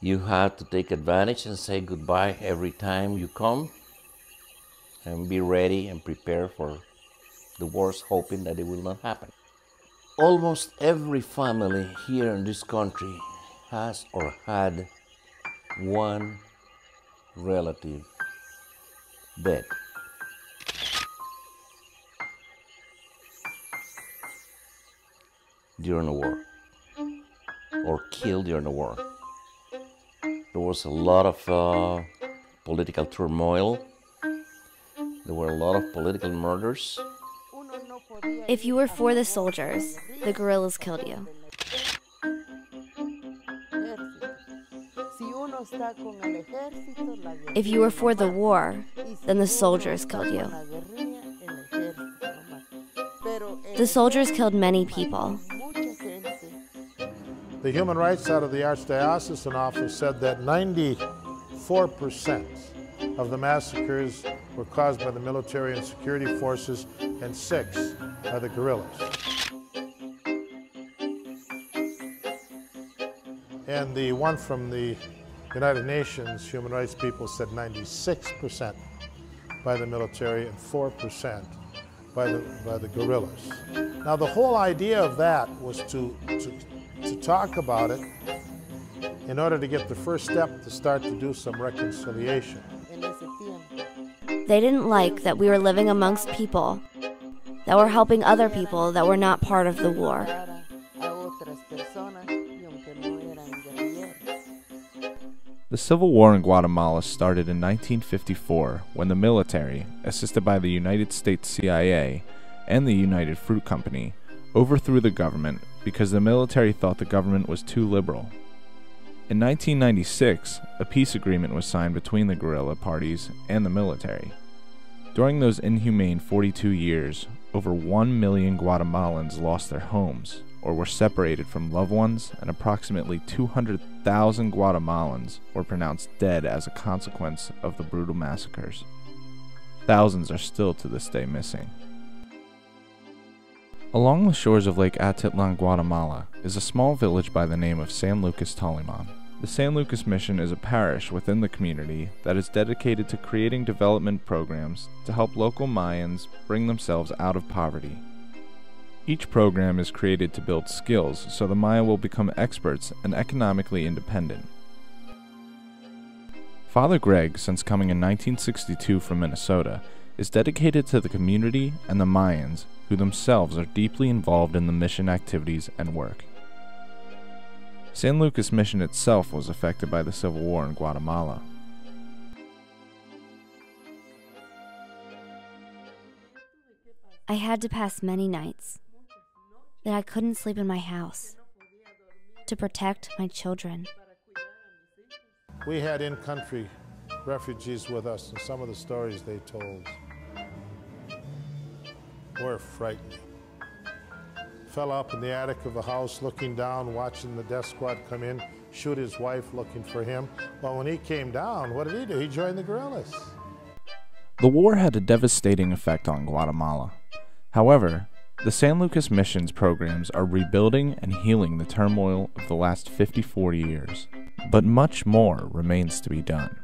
You have to take advantage and say goodbye every time you come and be ready and prepare for the worst, hoping that it will not happen. Almost every family here in this country has or had one relative dead. During the war, or killed during the war. There was a lot of political turmoil. There were a lot of political murders. If you were for the soldiers, the guerrillas killed you. If you were for the war, then the soldiers killed you. The soldiers killed many people. The human rights out of the Archdiocesan office said that 94% of the massacres were caused by the military and security forces, and 6 by the guerrillas. And the one from the United Nations human rights people said 96% by the military and 4% by the guerrillas. Now the whole idea of that was to talk about it in order to get the first step to start to do some reconciliation. They didn't like that we were living amongst people that were helping other people that were not part of the war. The Civil War in Guatemala started in 1954 when the military, assisted by the United States CIA and the United Fruit Company, overthrew the government because the military thought the government was too liberal. In 1996, a peace agreement was signed between the guerrilla parties and the military. During those inhumane 42 years, over 1 million Guatemalans lost their homes or were separated from loved ones, and approximately 200,000 Guatemalans were pronounced dead as a consequence of the brutal massacres. Thousands are still to this day missing. Along the shores of Lake Atitlan, Guatemala, is a small village by the name of San Lucas Toliman. The San Lucas Mission is a parish within the community that is dedicated to creating development programs to help local Mayans bring themselves out of poverty. Each program is created to build skills so the Maya will become experts and economically independent. Father Greg, since coming in 1962 from Minnesota, is dedicated to the community and the Mayans, who themselves are deeply involved in the mission activities and work. San Lucas Mission itself was affected by the Civil War in Guatemala. I had to pass many nights that I couldn't sleep in my house to protect my children. We had in-country refugees with us, and some of the stories they told were frightening. Fell up in the attic of a house looking down, watching the death squad come in, shoot his wife looking for him. Well, when he came down, what did he do? He joined the guerrillas. The war had a devastating effect on Guatemala. However, the San Lucas Mission's programs are rebuilding and healing the turmoil of the last 54 years. But much more remains to be done.